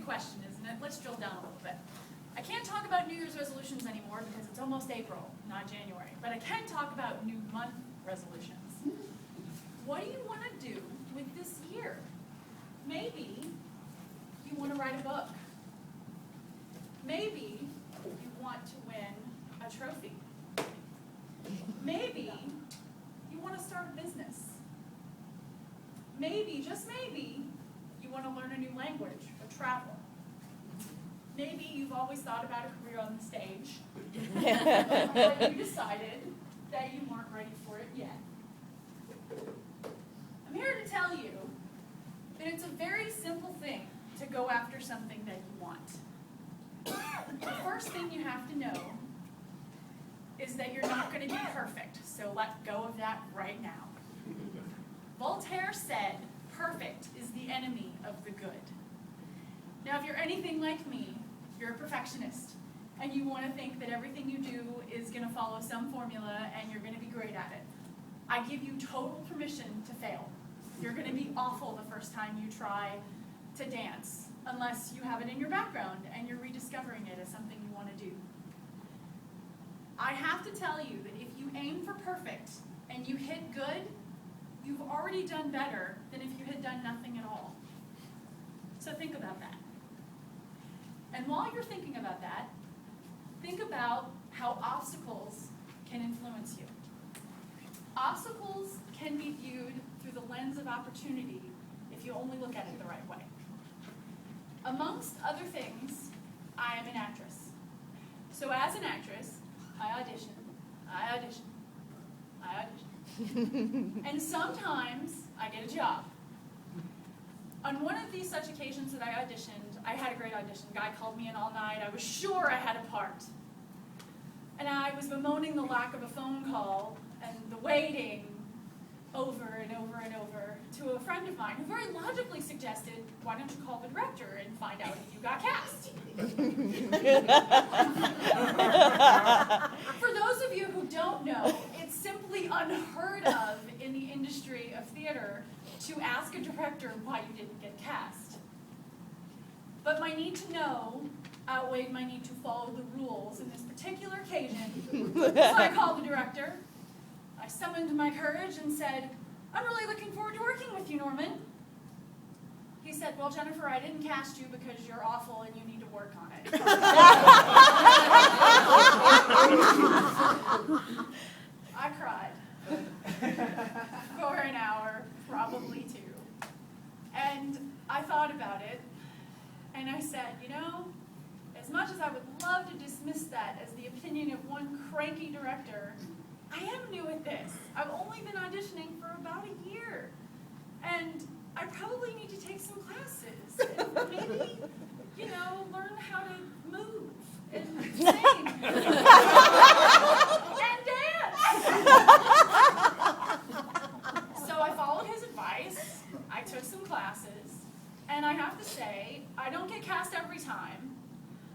big question, isn't it? Let's drill down a little bit. I can't talk about New Year's resolutions anymore because it's almost April, not January. But I can talk about new month resolutions. What do you want to do with this year? Maybe you want to write a book. Maybe you want to win a trophy. Maybe you want to start a business. Maybe, just maybe, you want to learn a new language or travel. Maybe you've always thought about a career on the stage, but you decided that you weren't ready for it yet. I'm here to tell you that it's a very simple thing to go after something that you want. The first thing you have to know is that you're not going to be perfect, so let go of that right now. Voltaire said, "Perfect is the enemy of the good." Now, if you're anything like me, you're a perfectionist, and you want to think that everything you do is going to follow some formula and you're going to be great at it. I give you total permission to fail. You're going to be awful the first time you try to dance, unless you have it in your background and you're rediscovering it as something you want to do. I have to tell you that if you aim for perfect and you hit good, you've already done better than if you had done nothing at all. So think about that. And while you're thinking about that, think about how obstacles can influence you. Obstacles can be viewed through the lens of opportunity if you only look at it the right way. Amongst other things, I am an actress. So as an actress, I audition. And sometimes I get a job. On one of these such occasions that I auditioned, I had a great audition. The guy called me in all night. I was sure I had a part. And I was bemoaning the lack of a phone call and the waiting over and over and over to a friend of mine who very logically suggested, "Why don't you call the director and find out if you got cast?" For those of you who don't know, it's simply unheard of in the industry of theater to ask a director why you didn't get cast. But my need to know outweighed my need to follow the rules in this particular occasion. So I called the director. I summoned my courage and said, "I'm really looking forward to working with you, Norman." He said, "Well, Jennifer, I didn't cast you because you're awful and you need to work on it." I cried for an hour, probably two. And I thought about it, and I said, as much as I would love to dismiss that as the opinion of one cranky director, I am new at this. I've only been auditioning for about a year. And I probably need to take some classes and maybe, learn how to move and sing and dance. So I followed his advice. I took some classes. And I have to say, I don't get cast every time.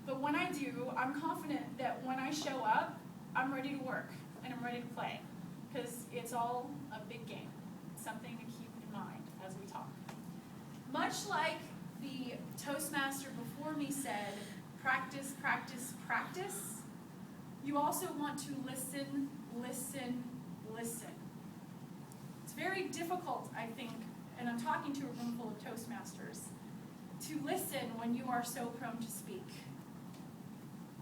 But when I do, I'm confident that when I show up, I'm ready to work. And I'm ready to play, because it's all a big game. It's something to keep in mind as we talk. Much like the Toastmaster before me said, practice, practice, practice, you also want to listen, listen, listen. It's very difficult, I think, and I'm talking to a room full of Toastmasters, to listen when you are so prone to speak.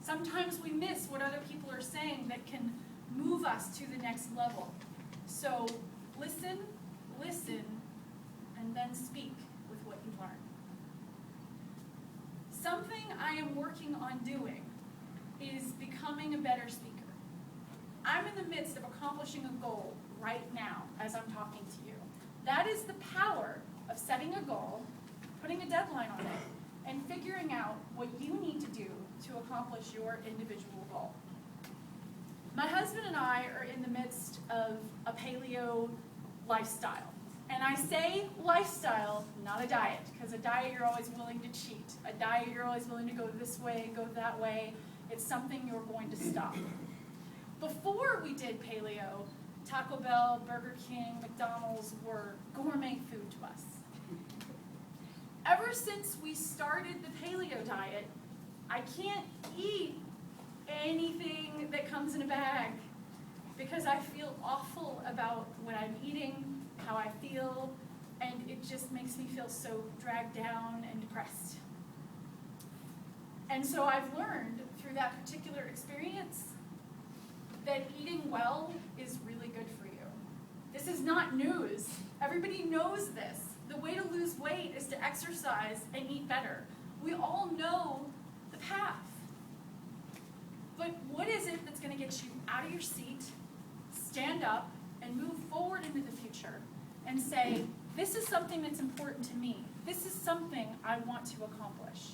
Sometimes we miss what other people are saying that can move us to the next level. So listen, listen, and then speak with what you learn. Something I am working on doing is becoming a better speaker. I'm in the midst of accomplishing a goal right now as I'm talking to you. That is the power of setting a goal, putting a deadline on it, and figuring out what you need to do to accomplish your individual goal. My husband and I are in the midst of a paleo lifestyle. And I say lifestyle, not a diet, because a diet you're always willing to cheat. A diet you're always willing to go this way, go that way. It's something you're going to stop. Before we did paleo, Taco Bell, Burger King, McDonald's were gourmet food to us. ever since we started the paleo diet, I can't eat anything that comes in a bag because I feel awful about what I'm eating, how I feel, and it just makes me feel so dragged down and depressed. And so I've learned through that particular experience that eating well is really good for you. This is not news. Everybody knows this. The way to lose weight is to exercise and eat better. We all know the path. But what is it that's going to get you out of your seat, stand up, and move forward into the future and say, this is something that's important to me. This is something I want to accomplish.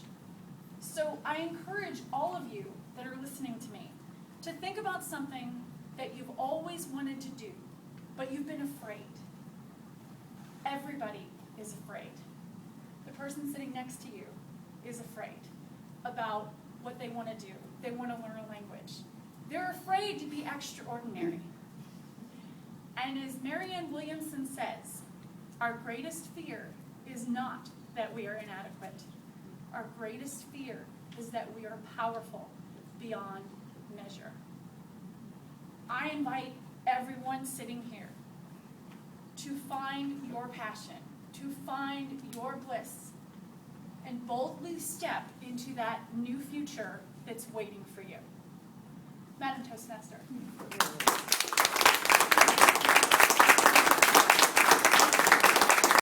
So I encourage all of you that are listening to me to think about something that you've always wanted to do, but you've been afraid. Everybody is afraid. The person sitting next to you is afraid about what they want to do. They want to learn a language. They're afraid to be extraordinary. And as Marianne Williamson says, our greatest fear is not that we are inadequate. Our greatest fear is that we are powerful beyond measure. I invite everyone sitting here to find your passion, to find your bliss, and boldly step into that new future that's waiting for you. Madam Toastmaster.